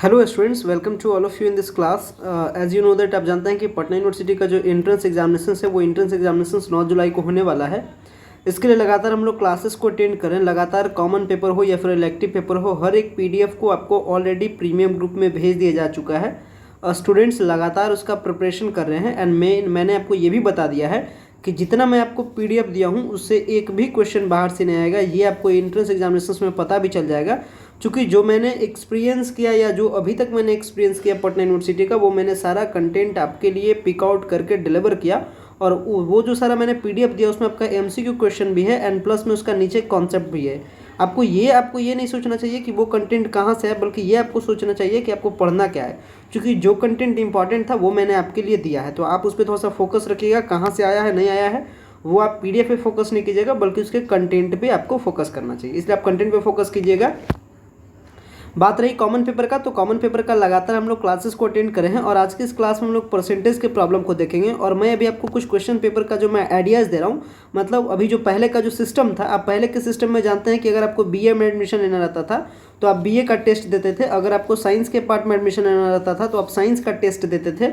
Hello students, welcome to all of you in this class. As you know that आप जानते हैं कि Patna university का जो एंट्रेंस एग्जामिनेशन है वो एंट्रेंस एग्जामिनेशन 9 जुलाई को होने वाला है। इसके लिए लगातार हम लोग क्लासेस को अटेंड करें, लगातार कॉमन पेपर हो या फिर इलेक्टिव पेपर हो, हर एक पीडीएफ को आपको ऑलरेडी प्रीमियम ग्रुप में भेज दिया जा चुका है। स्टूडेंट्स लगातार उसका प्रिपरेशन कर रहे हैं एंड मैंने आपको ये भी बता दिया है कि जितना मैं आपको पीडीएफ दिया हूँ उससे एक भी क्वेश्चन बाहर से नहीं आएगा। ये आपको एंट्रेंस एग्जामिनेशन में पता भी चल जाएगा, क्योंकि जो मैंने एक्सपीरियंस किया या जो अभी तक मैंने एक्सपीरियंस किया पटना यूनिवर्सिटी का, वो मैंने सारा कंटेंट आपके लिए पिक आउट करके डिलीवर किया। और वो जो सारा मैंने पीडीएफ दिया उसमें आपका एमसीक्यू क्वेश्चन भी है एंड प्लस में उसका नीचे कॉन्सेप्ट भी है। आपको ये नहीं सोचना चाहिए कि वो कंटेंट कहाँ से है, बल्कि ये आपको सोचना चाहिए कि आपको पढ़ना क्या है, क्योंकि जो कंटेंट इंपॉर्टेंट था वो मैंने आपके लिए दिया है। तो आप उस पर थोड़ा सा फोकस रखिएगा, कहाँ से आया है नहीं आया है वो आप पीडीएफ पे फोकस नहीं कीजिएगा, बल्कि उसके कंटेंट पे आपको फोकस करना चाहिए। इसलिए आप कंटेंट पे फोकस कीजिएगा। बात रही कॉमन पेपर का, तो कॉमन पेपर का लगातार हम लोग क्लासेस को अटेंड करें हैं और आज की इस क्लास में हम लोग परसेंटेज के प्रॉब्लम को देखेंगे। और मैं अभी आपको कुछ क्वेश्चन पेपर का जो मैं आइडियाज़ दे रहा हूँ, मतलब अभी जो पहले का जो सिस्टम था, आप पहले के सिस्टम में जानते हैं कि अगर आपको बीए में एडमिशन लेना रहता था तो आप बीए का टेस्ट देते थे, अगर आपको साइंस के पार्ट में एडमिशन लेना रहता था तो आप साइंस का टेस्ट देते थे,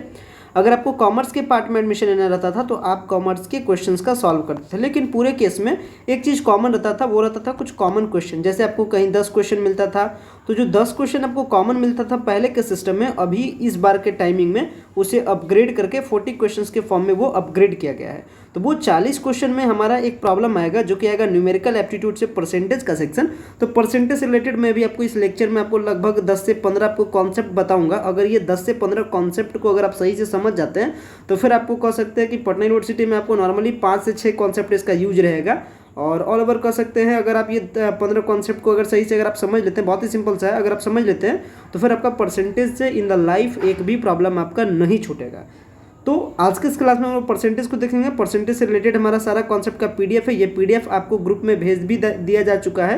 अगर आपको कॉमर्स के पार्ट में एडमिशन लेना रहता था तो आप कॉमर्स के क्वेश्चंस का सॉल्व करते थे। लेकिन पूरे केस में एक चीज़ कॉमन रहता था, वो रहता था कुछ कॉमन क्वेश्चन। जैसे आपको कहीं 10 क्वेश्चन मिलता था, तो जो 10 क्वेश्चन आपको कॉमन मिलता था पहले के सिस्टम में, अभी इस बार के टाइमिंग में उसे अपग्रेड करके 40 क्वेश्चंस के फॉर्म में वो अपग्रेड किया गया है। तो वो 40 क्वेश्चन में हमारा एक प्रॉब्लम आएगा जो कि आएगा न्यूमेरिकल एप्टीट्यूड से परसेंटेज का सेक्शन। तो परसेंटेज से रिलेटेड मैं भी आपको इस लेक्चर में आपको लगभग 10 से 15 आपको कॉन्सेप्ट बताऊंगा। अगर ये 10 से 15 कॉन्सेप्ट को अगर आप सही से समझ जाते हैं तो फिर आपको कह सकते हैं कि पटना यूनिवर्सिटी में आपको नॉर्मली 5 से 6 कॉन्सेप्ट इसका यूज रहेगा। और ऑल ओवर कह सकते हैं, अगर आप ये 15 कॉन्सेप्ट को अगर सही से अगर आप समझ लेते हैं, बहुत ही सिंपल सा है, अगर आप समझ लेते हैं तो फिर आपका परसेंटेज से इन द लाइफ एक भी प्रॉब्लम आपका नहीं छूटेगा। तो आज के इस क्लास में हम लोग परसेंटेज को देखेंगे। परसेंटेज से रिलेटेड हमारा सारा कॉन्सेप्ट का पीडीएफ है, ये पीडीएफ आपको ग्रुप में भेज भी दिया जा चुका है।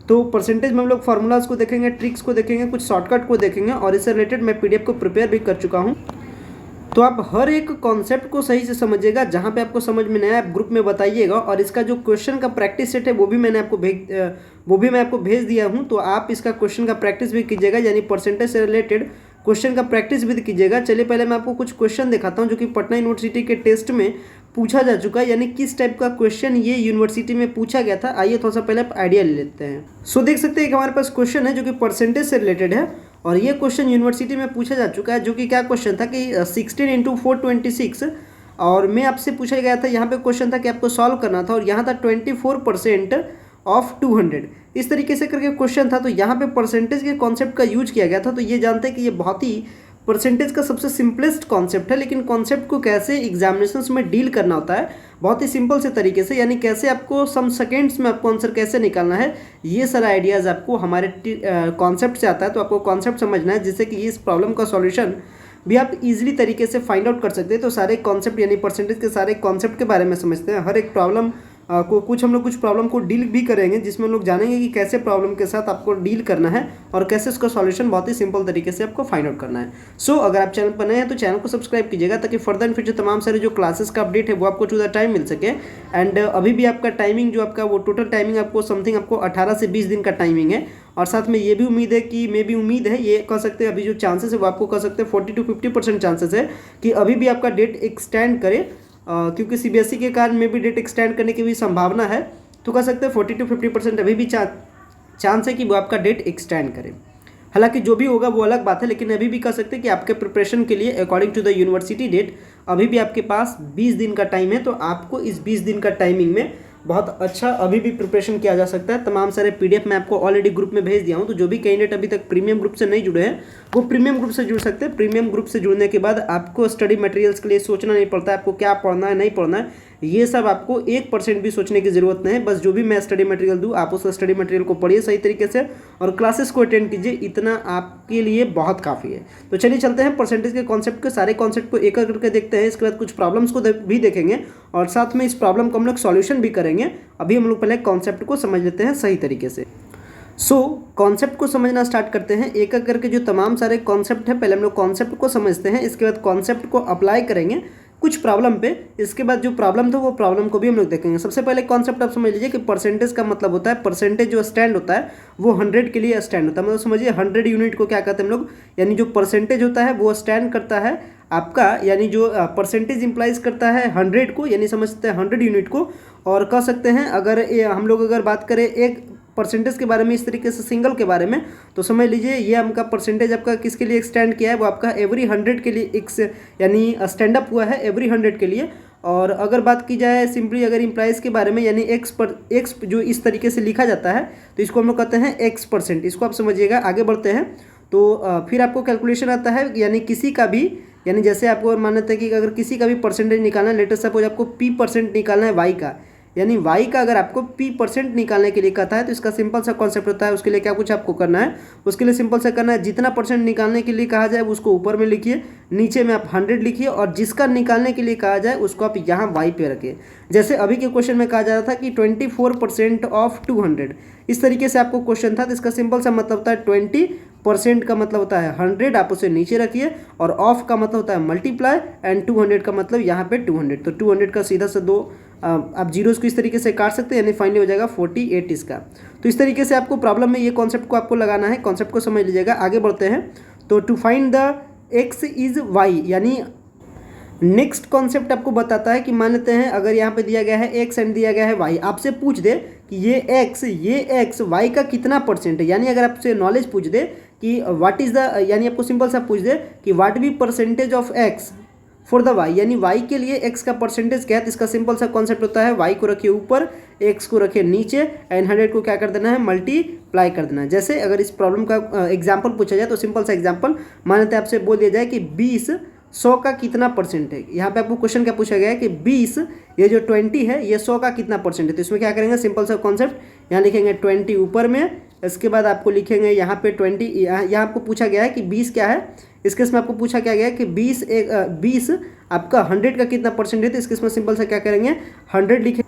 तो परसेंटेज में हम लोग फार्मूलाज को देखेंगे, ट्रिक्स को देखेंगे, कुछ शॉर्टकट को देखेंगे और इससे रिलेटेड मैं पीडीएफ को प्रिपेयर भी कर चुका हूँ। तो आप हर एक कॉन्सेप्ट को सही से समझिएगा, जहाँ पे आपको समझ में नहीं आया आप ग्रुप में बताइएगा। और इसका जो क्वेश्चन का प्रैक्टिस सेट है वो भी मैं आपको भेज दिया हूँ, तो आप इसका क्वेश्चन का प्रैक्टिस भी कीजिएगा, यानी परसेंटेज से रिलेटेड क्वेश्चन का प्रैक्टिस भी कीजिएगा। चलिए पहले मैं आपको कुछ क्वेश्चन दिखाता हूँ जो कि पटना यूनिवर्सिटी के टेस्ट में पूछा जा चुका है, यानी किस टाइप का क्वेश्चन ये यूनिवर्सिटी में पूछा गया था। आइए थोड़ा सा पहले आप आइडिया ले लेते हैं। सो देख सकते हैं कि हमारे पास क्वेश्चन है जो कि परसेंटेज से रिलेटेड है और ये क्वेश्चन यूनिवर्सिटी में पूछा जा चुका है। जो कि क्या क्वेश्चन था कि 16 × 426 और में आपसे पूछा गया था, यहाँ पे क्वेश्चन था कि आपको सॉल्व करना था और यहाँ था 24% ऑफ 200, इस तरीके से करके क्वेश्चन था। तो यहाँ पे परसेंटेज के कॉन्सेप्ट का यूज किया गया था। तो ये जानते हैं कि ये बहुत ही परसेंटेज का सबसे सिंपलेस्ट कॉन्सेप्ट है, लेकिन कॉन्सेप्ट को कैसे एग्जामिनेशंस में डील करना होता है बहुत ही सिंपल से तरीके से, यानी कैसे आपको सम सेकेंड्स में आपको आंसर कैसे निकालना है, ये सारा आइडियाज़ आपको हमारे कॉन्सेप्ट से आता है। तो आपको कॉन्सेप्ट समझना है जिससे कि इस प्रॉब्लम का सॉल्यूशन भी आप इजीली तरीके से फाइंड आउट कर सकते हैं। तो सारे कॉन्सेप्ट यानी परसेंटेज के सारे कॉन्सेप्ट के बारे में समझते हैं। हर एक प्रॉब्लम को हम लोग कुछ प्रॉब्लम को डील भी करेंगे, जिसमें हम लोग जानेंगे कि कैसे प्रॉब्लम के साथ आपको डील करना है और कैसे उसका सॉल्यूशन बहुत ही सिंपल तरीके से आपको फाइंड आउट करना है। सो अगर आप चैनल पर नए हैं तो चैनल को सब्सक्राइब कीजिएगा, ताकि फर्दर इन फ्यूचर तमाम सारे जो क्लासेस का अपडेट है वो आपको टू द टाइम मिल सके। एंड अभी भी आपका टाइमिंग जो आपका वो टोटल टाइमिंग आपको समथिंग आपको 18 से 20 दिन का टाइमिंग है। और साथ में ये भी उम्मीद है ये कह सकते हैं, अभी जो चांसेस है वो आपको कह सकते हैं 40 to 50% चांसेस है कि अभी भी आपका डेट एक्सटेंड करे, क्योंकि सीबीएसई के कारण में भी डेट एक्सटेंड करने की भी संभावना है। तो कह सकते हैं 40 to 50% अभी भी चांस है कि वो आपका डेट एक्सटेंड करे। हालांकि जो भी होगा वो अलग बात है, लेकिन अभी भी कह सकते हैं कि आपके प्रिपरेशन के लिए according to the university date अभी भी आपके पास 20 दिन का टाइम है। तो आपको इस 20 दिन का टाइमिंग में बहुत अच्छा अभी भी प्रिपरेशन किया जा सकता है। तमाम सारे पीडीएफ मैं आपको ऑलरेडी ग्रुप में भेज दिया हूँ, तो जो भी कैंडिडेट अभी तक प्रीमियम ग्रुप से नहीं जुड़े हैं वो प्रीमियम ग्रुप से जुड़ सकते हैं। प्रीमियम ग्रुप से जुड़ने के बाद आपको स्टडी मटेरियल्स के लिए सोचना नहीं पड़ता है, आपको क्या पढ़ना है नहीं पढ़ना है, ये सब आपको 1% भी सोचने की ज़रूरत नहीं है। बस जो भी मैं स्टडी मटेरियल दूँ आप उस स्टडी मटेरियल को पढ़िए सही तरीके से और क्लासेस को अटेंड कीजिए, इतना आपके लिए बहुत काफ़ी है। तो चलिए चलते हैं परसेंटेज के कॉन्सेप्ट के सारे कॉन्सेप्ट को एक एक करके देखते हैं। इसके बाद कुछ प्रॉब्लम्स को भी देखेंगे और साथ में इस प्रॉब्लम को हम लोग सॉल्यूशन भी करेंगे। अभी हम लोग पहले कॉन्सेप्ट को समझ लेते हैं सही तरीके से। कॉन्सेप्ट को समझना स्टार्ट करते हैं। एक एक करके जो तमाम सारे कॉन्सेप्ट है, पहले हम लोग कॉन्सेप्ट को समझते हैं, इसके बाद कॉन्सेप्ट को अप्लाई करेंगे, कुछ प्रॉब्लम पे। इसके बाद जो प्रॉब्लम था वो प्रॉब्लम को भी हम लोग देखेंगे। सबसे पहले कॉन्सेप्ट आप समझ लीजिए कि परसेंटेज का मतलब होता है, परसेंटेज जो स्टैंड होता है वो 100 के लिए स्टैंड होता है। मतलब समझिए 100 यूनिट को क्या कहते हैं हम लोग, यानी जो परसेंटेज होता है वो स्टैंड करता है आपका, यानी जो परसेंटेज इंप्लाइज करता है 100 को, यानी समझते हैं 100 यूनिट को। और कह सकते हैं अगर हम लोग अगर बात करें एक परसेंटेज के बारे में, इस तरीके से सिंगल के बारे में, तो समझ लीजिए ये आपका परसेंटेज आपका किसके लिए स्टैंड किया है, वो आपका एवरी 100 के लिए एक यानी स्टैंड अप हुआ है एवरी 100 के लिए। और अगर बात की जाए सिंपली अगर इम्प्लाइज के बारे में, यानी एक्स जो इस तरीके से लिखा जाता है तो इसको हम लोग कहते हैं x%। इसको आप समझिएगा। आगे बढ़ते हैं तो फिर आपको कैलकुलेशन आता है, यानी किसी का भी, यानी जैसे आपको मानते हैं कि अगर किसी का भी परसेंटेज निकालना है, लेटर सपोज आपको p% निकालना है y का, यानी y का अगर आपको p% निकालने के लिए कहता है तो इसका सिंपल सा कॉन्सेप्ट होता है। उसके लिए क्या कुछ आपको करना है, उसके लिए सिंपल सा करना है, जितना परसेंट निकालने के लिए कहा जाए उसको ऊपर में लिखिए, नीचे में आप 100 लिखिए, और जिसका निकालने के लिए कहा जाए उसको आप यहाँ y पे रखिए। जैसे अभी के क्वेश्चन में कहा जा रहा था कि 24% ऑफ 200, इस तरीके से आपको क्वेश्चन था। तो इसका सिंपल सा मतलब होता है 20% का मतलब होता है 100, आप उसे नीचे रखिए, और ऑफ का मतलब होता है मल्टीप्लाई, एंड 200 का मतलब यहाँ पे 200। तो 200 का सीधा से दो आप जीरोस को इस तरीके से काट सकते हैं, यानी फाइनली हो जाएगा 48 इसका। तो इस तरीके से आपको प्रॉब्लम में ये कॉन्सेप्ट को आपको लगाना है, कॉन्सेप्ट को समझ लीजिएगा। आगे बढ़ते हैं तो to find the x is y, यानी नेक्स्ट कॉन्सेप्ट आपको बताता है कि मान लेते हैं अगर यहाँ पे दिया गया है x एंड दिया गया है y, आपसे पूछ दे कि ये x y का कितना परसेंट है, यानी अगर आपसे नॉलेज पूछ दे कि व्हाट इज द, यानी आपको सिंपल सा पूछ दे कि what be percentage of x for the y, यानी y के लिए x का परसेंटेज क्या है, तो इसका सिंपल सा कॉन्सेप्ट होता है y को रखिए ऊपर, x को रखिए नीचे, एंड 100 को क्या कर देना है, मल्टीप्लाई कर देना है। जैसे अगर इस प्रॉब्लम का एग्जांपल पूछा जाए तो सिंपल सा एग्जांपल मानते हैं आपसे बोल दिया जाए कि 20 100 का कितना परसेंट है। यहाँ पे आपको क्वेश्चन क्या पूछा गया है कि 20, ये जो 20 है ये 100 का कितना परसेंट है। तो इसमें क्या करेंगे, सिंपल सा कॉन्सेप्ट, यहाँ लिखेंगे 20 ऊपर में, इसके बाद आपको लिखेंगे यहाँ पे 20, यहाँ आपको पूछा गया है कि 20 क्या है, इस केस में आपको पूछा क्या गया है कि 20 आपका 100 का कितना परसेंट है। तो इस केस में सिंपल सा क्या करेंगे, 100 लिखें।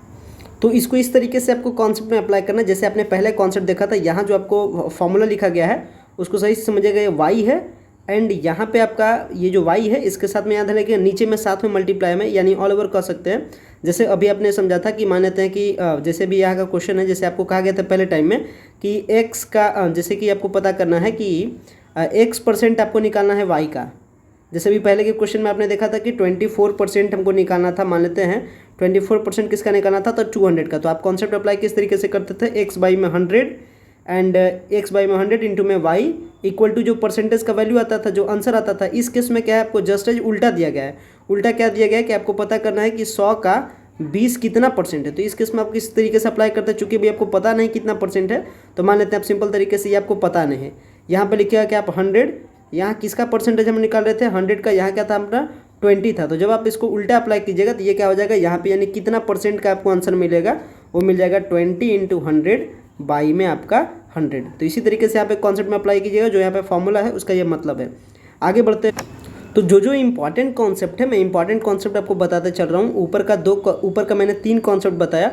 तो इसको इस तरीके से आपको कॉन्सेप्ट में अप्लाई करना है। जैसे आपने पहले कॉन्सेप्ट देखा था, यहाँ जो आपको फॉर्मूला लिखा गया है उसको सही से समझिएगा, ये y है, एंड यहाँ पे आपका ये जो y है इसके साथ में याद रखिए नीचे में साथ में मल्टीप्लाई में, यानी ऑल ओवर कर सकते हैं। जैसे अभी आपने समझा था कि मान लेते हैं कि जैसे भी यहाँ का क्वेश्चन है, जैसे आपको कहा गया था पहले टाइम में कि x का जैसे कि आपको पता करना है कि x% आपको निकालना है y का। जैसे भी पहले के क्वेश्चन में आपने देखा था कि 24% हमको निकालना था, मान लेते हैं 24% किसका निकालना था, तो 200 का। तो आप कॉन्सेप्ट अप्लाई किस तरीके से करते थे, x बाई में 100 एंड x बाई में 100 इंटू में y इक्वल टू जो परसेंटेज का वैल्यू आता था, जो आंसर आता था। इस केस में क्या है, आपको जस्ट एज उल्टा दिया गया है। उल्टा क्या दिया गया है कि आपको पता करना है कि 100 का 20 कितना परसेंट है। तो इस केस में आप किस तरीके से अप्लाई करते हैं, चूंकि भी आपको पता नहीं कितना परसेंट है, तो मान लेते हैं आप सिंपल तरीके से ये आपको पता नहीं है, यहाँ पे लिखिएगा कि आप 100, यहाँ किसका परसेंटेज हम निकाल रहे थे 100 का, यहाँ क्या था अपना 20 था। तो जब आप इसको उल्टा अप्लाई कीजिएगा तो ये क्या हो जाएगा, यहाँ पे यानी कितना परसेंट का आपको आंसर मिलेगा, वो मिल जाएगा 20 इंटू 100 बाई में आपका 100। तो इसी तरीके से आप एक कॉन्सेप्ट में अप्लाई कीजिएगा, जो यहाँ पे फॉर्मूला है उसका ये मतलब है। आगे बढ़ते हैं तो जो इंपॉर्टेंट कॉन्सेप्ट है, मैं इंपॉर्टेंट कॉन्सेप्ट आपको बताते चल रहा हूँ। ऊपर का मैंने 3 कॉन्सेप्ट बताया,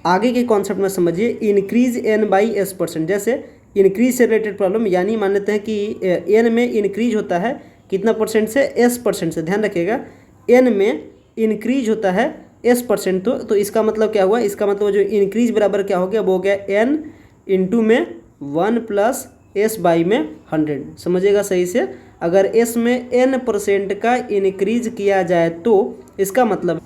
आगे के कॉन्सेप्ट में समझिए इंक्रीज n बाई s%। जैसे इंक्रीज से रिलेटेड प्रॉब्लम, यानी मान लेते हैं कि n में इंक्रीज होता है कितना परसेंट से, s% से। ध्यान रखिएगा n में इंक्रीज होता है s%। तो इसका मतलब क्या हुआ, इसका मतलब जो इंक्रीज बराबर क्या हो गया, वो हो गया n इंटू में 1 प्लस s बाई में 100। समझिएगा सही से, अगर s में n% का इंक्रीज किया जाए तो इसका मतलब,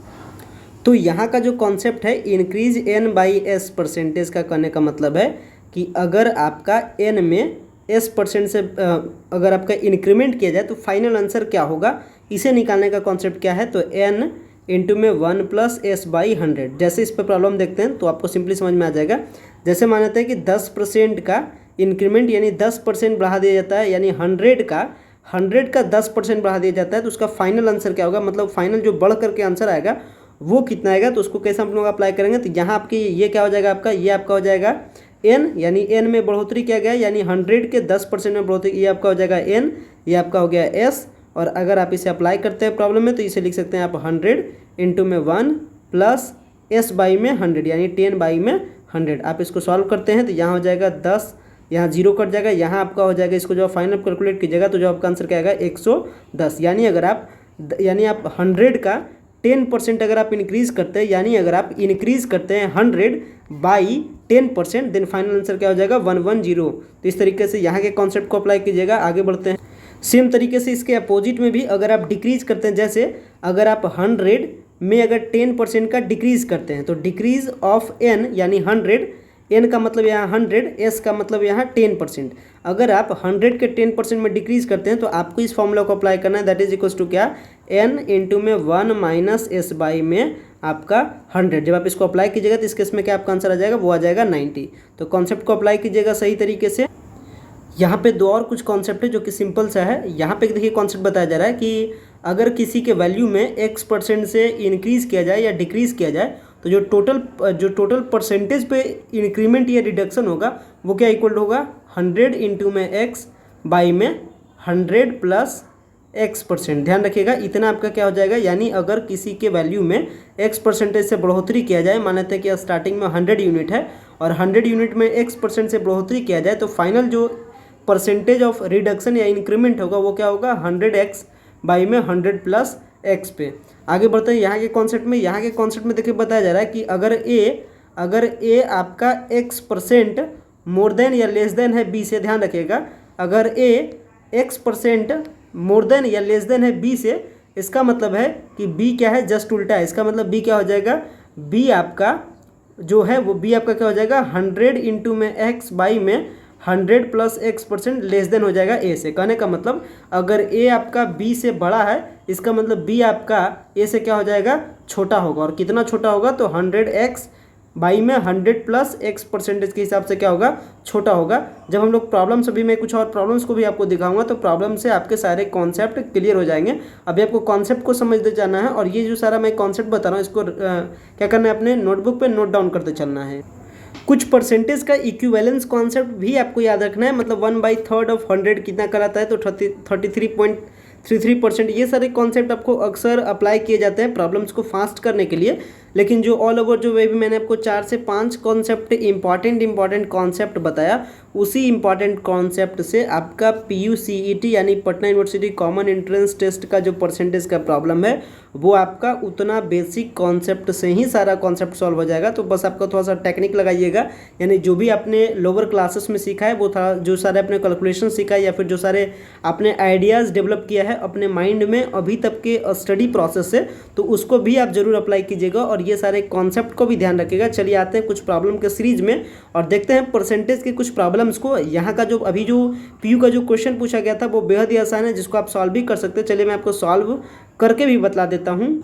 तो यहाँ का जो कॉन्सेप्ट है increase n by s percentage का करने का मतलब है कि अगर आपका n में s% से अगर आपका इंक्रीमेंट किया जाए तो फाइनल आंसर क्या होगा, इसे निकालने का कॉन्सेप्ट क्या है, तो n इंटू में 1 प्लस s बाई 100। जैसे इस पर प्रॉब्लम देखते हैं तो आपको सिंपली समझ में आ जाएगा। जैसे मान लेते हैं कि 10% का इंक्रीमेंट यानी 10% बढ़ा दिया जाता है, यानी 100 का 10% बढ़ा दिया जाता है, तो उसका फाइनल आंसर क्या होगा, मतलब फाइनल जो बढ़ करके आंसर आएगा वो कितना आएगा। तो उसको कैसे हम लोग अप्लाई करेंगे, तो यहाँ आपकी ये क्या हो जाएगा, आपका ये आपका हो जाएगा n, यानी n में बढ़ोतरी किया गया, यानी 100 के 10% में बढ़ोतरी, ये आपका हो जाएगा n, ये आपका हो गया s। और अगर आप इसे अप्लाई करते हैं प्रॉब्लम में तो इसे लिख सकते हैं आप 100 इंटू में 1 प्लस s बाई में 100, यानी 10 बाई में 100। आप इसको सॉल्व करते हैं तो यहाँ हो जाएगा 10, यहाँ 0 कट जाएगा, यहाँ आपका हो जाएगा, इसको जो फाइनल कैलकुलेट कीजिएगा तो जो आपका आंसर क्या आएगा 110। यानी अगर आप 100 का 10% अगर आप इंक्रीज़ करते हैं, यानी अगर आप इंक्रीज़ करते हैं 100 बाई 10%, देन फाइनल आंसर क्या हो जाएगा 110। तो इस तरीके से यहाँ के कॉन्सेप्ट को अप्लाई कीजिएगा। आगे बढ़ते हैं। सेम तरीके से इसके अपोजिट में भी अगर आप डिक्रीज़ करते हैं, जैसे अगर आप 100 में अगर 10% का डिक्रीज़ करते हैं तो डिक्रीज़ ऑफ n यानी 100, n का मतलब यहाँ 100, s का मतलब यहाँ 10%। अगर आप 100 के 10% में डिक्रीज़ करते हैं तो आपको इस फॉर्मूला को अप्लाई करना है, दैट इज इक्वल्स टू क्या, n इंटू में 1 माइनस s बाई में आपका 100। जब आप इसको अप्लाई कीजिएगा तो इस केस में क्या आपका आंसर आ जाएगा, वो आ जाएगा 90। तो कॉन्सेप्ट को अप्लाई कीजिएगा सही तरीके से। यहाँ पे दो और कुछ कॉन्सेप्ट है जो कि सिंपल सा है। यहाँ पे देखिए कॉन्सेप्ट बताया जा रहा है कि अगर किसी के वैल्यू में x% से इंक्रीज़ किया जाए या डिक्रीज़ किया जाए तो जो टोटल परसेंटेज पे इंक्रीमेंट या रिडक्शन होगा वो क्या इक्वल होगा 100 इंटू में x बाई में 100 प्लस x%। ध्यान रखिएगा इतना आपका क्या हो जाएगा, यानी अगर किसी के वैल्यू में x% से बढ़ोतरी किया जाए, मान लेते हैं कि स्टार्टिंग में 100 यूनिट है और 100 यूनिट में x% से बढ़ोतरी किया जाए तो फाइनल जो परसेंटेज ऑफ रिडक्शन या इंक्रीमेंट होगा वो क्या होगा 100x बाई में 100 प्लस x पे। आगे बढ़ते हैं यहाँ के कॉन्सेप्ट में। यहाँ के कॉन्सेप्ट में देखिए बताया जा रहा है कि अगर a आपका x% मोर देन या लेस देन है b से, ध्यान रखिएगा अगर a x% मोर देन या लेस देन है b से, इसका मतलब है कि b क्या है, जस्ट उल्टा है। इसका मतलब b क्या हो जाएगा, b आपका जो है वो b आपका क्या हो जाएगा 100 इंटू में x बाई में 100 प्लस x% लेस देन हो जाएगा a से। कहने का मतलब अगर a आपका b से बड़ा है, इसका मतलब b आपका a से क्या हो जाएगा, छोटा होगा। और कितना छोटा होगा, तो 100x बाई में 100 प्लस x% के हिसाब से क्या होगा, छोटा होगा। जब हम लोग प्रॉब्लम्स, अभी मैं कुछ और प्रॉब्लम्स को भी आपको दिखाऊंगा तो प्रॉब्लम से आपके सारे कॉन्सेप्ट क्लियर हो जाएंगे। अभी आपको कॉन्सेप्ट को समझते जाना है और ये जो सारा मैं कॉन्सेप्ट बता रहा हूँ इसको क्या करना है, अपने नोटबुक पर नोट डाउन करते चलना है। कुछ परसेंटेज का इक्विवेलेंस कॉन्सेप्ट भी आपको याद रखना है, मतलब 1/3 ऑफ 100 कितना कराता है, तो 33.33%। ये सारे कॉन्सेप्ट आपको अक्सर अप्लाई किए जाते हैं प्रॉब्लम्स को फास्ट करने के लिए। लेकिन जो ऑल ओवर जो वे भी मैंने आपको 4 से 5 कॉन्सेप्ट इंपॉर्टेंट कॉन्सेप्ट बताया, उसी इंपॉर्टेंट कॉन्सेप्ट से आपका PUCET यानी Patna university common entrance test का जो परसेंटेज का प्रॉब्लम है वो आपका उतना बेसिक कॉन्सेप्ट से ही सारा कॉन्सेप्ट सॉल्व हो जाएगा। तो बस आपका थोड़ा सा टेक्निक लगाइएगा, यानी जो भी आपने लोअर क्लासेस में सीखा है वो था, जो सारे आपने कैलकुलेशन सीखा है या फिर जो सारे आपने आइडियाज़ डेवलप किया है अपने माइंड में अभी तक के स्टडी प्रोसेस से, तो उसको भी आप जरूर अप्लाई कीजिएगा और ये सारे कॉन्सेप्ट को भी ध्यान रखिएगा। चलिए आते हैं कुछ प्रॉब्लम के सीरीज में और देखते हैं परसेंटेज के कुछ प्रॉब्लम्स को। यहाँ का जो अभी जो PU का जो क्वेश्चन पूछा गया था वो बेहद ही आसान है, जिसको आप सॉल्व भी कर सकते हैं। चलिए मैं आपको सॉल्व करके भी बता देता हूँ।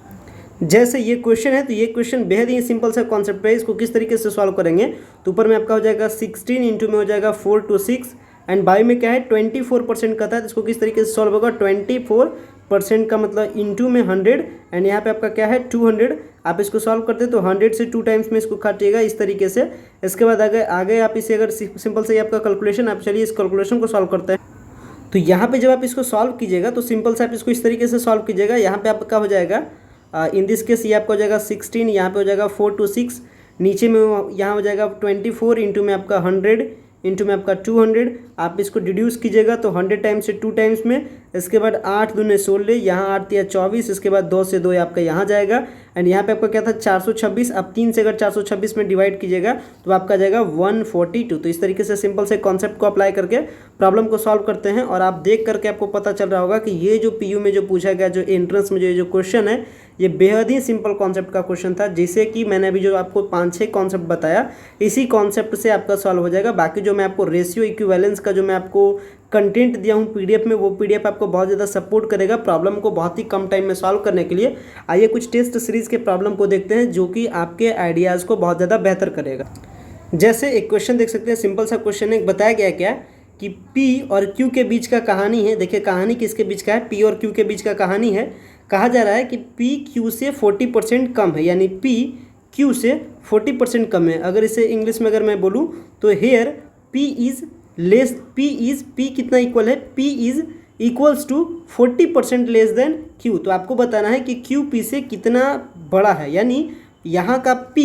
जैसे ये क्वेश्चन है तो ये क्वेश्चन बेहद ही सिंपल सा कॉन्सेप्ट है। इसको किस तरीके से सॉल्व करेंगे, तो ऊपर में आपका हो जाएगा 16 इंटू में हो जाएगा 4 to 6 एंड बाई में क्या है 24% का था, तो इसको किस तरीके से सॉल्व होगा, 24% का मतलब इंटू में 100 एंड यहाँ पे आपका क्या है 200। आप इसको सॉल्व करते तो 100 से 2 टाइम्स में इसको काटिएगा इस तरीके से। इसके बाद आगे आप इसे अगर सिंपल से आपका कैलकुलेशन, आप चलिए इस कैलकुलेशन को सॉल्व करते हैं। तो यहाँ पे जब आप इसको सॉल्व कीजिएगा तो सिंपल से आप इसको इस तरीके से सॉल्व कीजिएगा। यहाँ पे आपका हो जाएगा इन दिस केस ये आपका हो जाएगा 16, यहाँ पे हो जाएगा 4 to 6, नीचे में यहाँ हो जाएगा 24 इंटू में आपका 100 इंटू में आपका 200। आप इसको डिड्यूस कीजिएगा तो 100 टाइम्स से 2 टाइम्स में, इसके बाद 8 दूने 16, यहाँ 8 या 24, इसके बाद 2 से 2 आपका यहाँ जाएगा एंड यहाँ पे आपका क्या था 426। आप 3 से अगर 426 में डिवाइड कीजिएगा तो आपका जाएगा 142। तो इस तरीके से सिंपल से कॉन्सेप्ट को अप्लाई करके प्रॉब्लम को सॉल्व करते हैं और आप देख करके आपको पता चल रहा होगा कि ये जो PU में जो पूछा गया, जो एंट्रेंस में जो क्वेश्चन है, ये बेहद ही सिंपल कॉन्सेप्ट का क्वेश्चन था, जिसे कि मैंने अभी जो आपको 5-6 कॉन्सेप्ट बताया इसी कॉन्सेप्ट से आपका सॉल्व हो जाएगा। बाकी जो मैं आपको रेशियो इक्विवेलेंस का जो मैं आपको कंटेंट दिया हूँ PDF में, वो PDF आपको बहुत ज़्यादा सपोर्ट करेगा प्रॉब्लम को बहुत ही कम टाइम में सॉल्व करने के लिए। आइए कुछ टेस्ट सीरीज़ के प्रॉब्लम को देखते हैं जो कि आपके आइडियाज़ को बहुत ज़्यादा बेहतर करेगा। जैसे एक क्वेश्चन देख सकते हैं, सिंपल सा क्वेश्चन है। बताया गया क्या कि P और Q के बीच का कहानी है। देखिए कहानी किसके बीच का है, P और Q के बीच का कहानी है। कहा जा रहा है कि P Q से 40% कम है, यानी P Q से 40% कम है। अगर इसे इंग्लिश में अगर मैं बोलूँ तो here P is less, P कितना इक्वल है, P is equals to 40% less than Q। तो आपको बताना है कि Q P से कितना बड़ा है, यानी यहाँ का P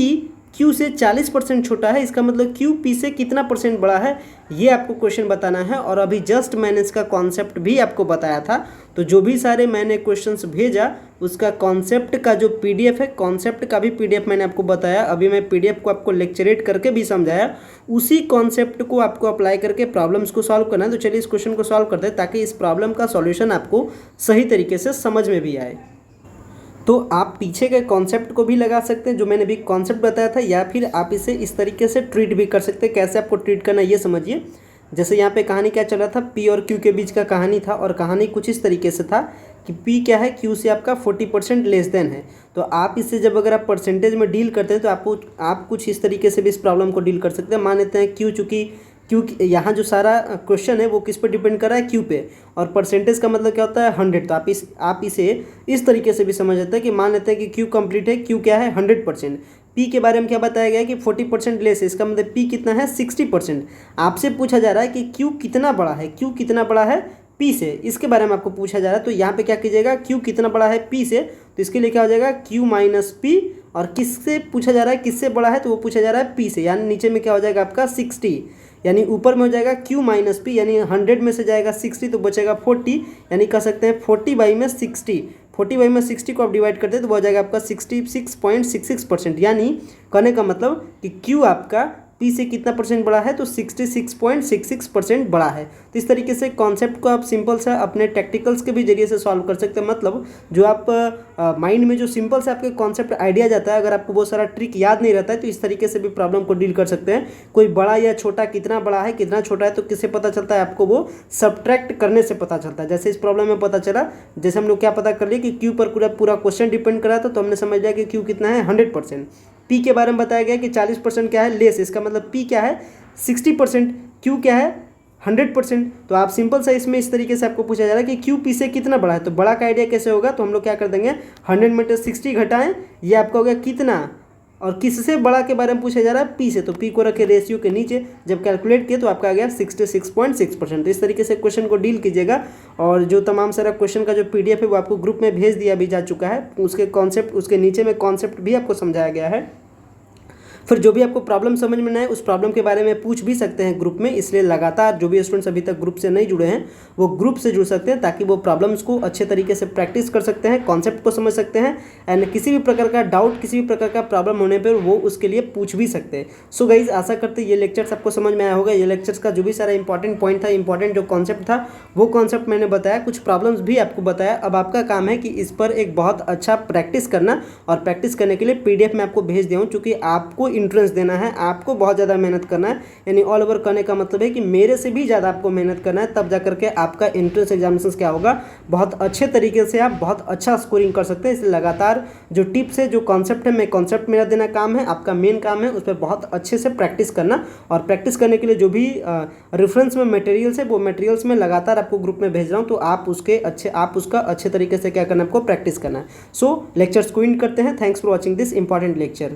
Q से 40% छोटा है, इसका मतलब Q P से कितना परसेंट बड़ा है, ये आपको क्वेश्चन बताना है। और अभी जस्ट मैंने इसका कॉन्सेप्ट भी आपको बताया था, तो जो भी सारे मैंने क्वेश्चंस भेजा उसका कॉन्सेप्ट का जो PDF है, कॉन्सेप्ट का भी PDF मैंने आपको बताया। अभी मैं PDF को आपको लेक्चरेट करके भी समझाया, उसी कॉन्सेप्ट को आपको अप्लाई करके प्रॉब्लम्स को सॉल्व करना है। तो चलिए इस क्वेश्चन को सॉल्व करते हैं ताकि इस प्रॉब्लम का सॉल्यूशन आपको सही तरीके से समझ में भी आए। तो आप पीछे के कॉन्सेप्ट को भी लगा सकते हैं जो मैंने भी कॉन्सेप्ट बताया था, या फिर आप इसे इस तरीके से ट्रीट भी कर सकते हैं। कैसे आपको ट्रीट करना है ये समझिए। जैसे यहाँ पे कहानी क्या चल रहा था, P और Q के बीच का कहानी था, और कहानी कुछ इस तरीके से था कि P क्या है, Q से आपका 40% लेस देन है। तो आप इससे जब अगर आप परसेंटेज में डील करते हैं तो आप कुछ इस तरीके से भी इस प्रॉब्लम को डील कर सकते हैं। मान लेते हैं Q चूँकि क्योंकि यहाँ जो सारा क्वेश्चन है वो किस पे डिपेंड कर रहा है, Q पे, और परसेंटेज का मतलब क्या होता है 100। तो आप इसे इस तरीके से भी समझ सकते हैं कि मान लेते हैं कि Q कंप्लीट है, Q क्या है 100%। P के बारे में क्या बताया गया है कि 40% लेस है, इसका मतलब P कितना है 60%। आपसे पूछा जा रहा है कि Q कितना बड़ा है, Q कितना बड़ा है P से, इसके बारे में आपको पूछा जा रहा है। तो यहाँ पे क्या कीजिएगा, Q कितना बड़ा है P से, तो इसके लिए क्या हो जाएगा Q माइनस P, और किससे पूछा जा रहा है, किससे बड़ा है, तो वो पूछा जा रहा है P से, यानी नीचे में क्या हो जाएगा आपका 60, यानी ऊपर में हो जाएगा Q माइनस P, यानी 100 में से जाएगा 60 तो बचेगा 40, यानी कह सकते हैं 40/60 को आप डिवाइड करते हैं तो वो हो जाएगा आपका 66.66%। यानी कहने का मतलब कि Q आपका P से कितना परसेंट बड़ा है, तो 66.66% बड़ा है। तो इस तरीके से कॉन्सेप्ट को आप सिंपल सा अपने टैक्टिकल्स के भी जरिए से सॉल्व कर सकते हैं। मतलब जो आप माइंड में जो सिंपल से आपके कॉन्सेप्ट आइडिया जाता है, अगर आपको बहुत सारा ट्रिक याद नहीं रहता है तो इस तरीके से भी प्रॉब्लम को डील कर सकते हैं। कोई बड़ा या छोटा, कितना बड़ा है कितना छोटा है, तो किससे पता चलता है आपको, वो सब्ट्रैक्ट करने से पता चलता है। जैसे इस प्रॉब्लम में पता चला, जैसे हम लोग क्या पता कर लिए कि Q पर पूरा क्वेश्चन डिपेंड करा था, तो हमने समझ लिया कि Q कितना है 100%। P के बारे में बताया गया कि 40% क्या है लेस, इसका मतलब P क्या है 60%, Q क्या है 100%। तो आप सिंपल सा इसमें इस तरीके से आपको पूछा जा रहा है कि Q P से कितना बड़ा है, तो बड़ा का आइडिया कैसे होगा, तो हम लोग क्या कर देंगे 100 में 60 घटाएं, ये आपका हो गया कितना, और किससे बड़ा के बारे में पूछा जा रहा है P से, तो P को रखे रेशियो के नीचे, जब कैलकुलेट किए तो आपका आ गया 66.6%। तो इस तरीके से क्वेश्चन को डील कीजिएगा। और जो तमाम सारा क्वेश्चन का जो PDF है वो आपको ग्रुप में भेज दिया भी जा चुका है, उसके कॉन्सेप्ट, उसके नीचे में कॉन्सेप्ट भी आपको समझाया गया है। फिर जो भी आपको प्रॉब्लम समझ में ना आए उस प्रॉब्लम के बारे में पूछ भी सकते हैं ग्रुप में। इसलिए लगातार जो भी स्टूडेंट्स अभी तक ग्रुप से नहीं जुड़े हैं वो ग्रुप से जुड़ सकते हैं, ताकि वो प्रॉब्लम्स को अच्छे तरीके से प्रैक्टिस कर सकते हैं, कॉन्सेप्ट को समझ सकते हैं, एंड किसी भी प्रकार का डाउट, किसी भी प्रकार का प्रॉब्लम होने पर वो उसके लिए पूछ भी सकते हैं। सो गाइज, आशा करते ये लेक्चर्स आपको समझ में आया होगा। ये लेक्चर्स का जो भी सारा इंपॉर्टेंट पॉइंट था, इंपॉर्टेंट जो कॉन्सेप्ट था, वो कॉन्सेप्ट मैंने बताया, कुछ प्रॉब्लम्स भी आपको बताया। अब आपका काम है कि इस पर एक बहुत अच्छा प्रैक्टिस करना, और प्रैक्टिस करने के लिए PDF मैं आपको भेज दिया हूँ, चूँकि आपको इंट्रेंस देना है, आपको बहुत ज़्यादा मेहनत करना है। यानी ऑल ओवर करने का मतलब है कि मेरे से भी ज़्यादा आपको मेहनत करना है, तब जा करके आपका एंट्रेंस एग्जामिनेशन क्या होगा, बहुत अच्छे तरीके से आप बहुत अच्छा स्कोरिंग कर सकते हैं। इसलिए लगातार जो टिप्स है, जो कॉन्सेप्ट है, मैं कॉन्सेप्ट मेरा देना काम है, आपका मेन काम है उस पर बहुत अच्छे से प्रैक्टिस करना। और प्रैक्टिस करने के लिए जो भी रेफरेंस में मटेरियल्स है वो मटेरियल्स में लगातार आपको ग्रुप में भेज रहा हूँ, तो आप उसका अच्छे तरीके से क्या करना है, आपको प्रैक्टिस करना है। सो लेक्चर्स को एंड करते हैं। Thanks for watching this important lecture.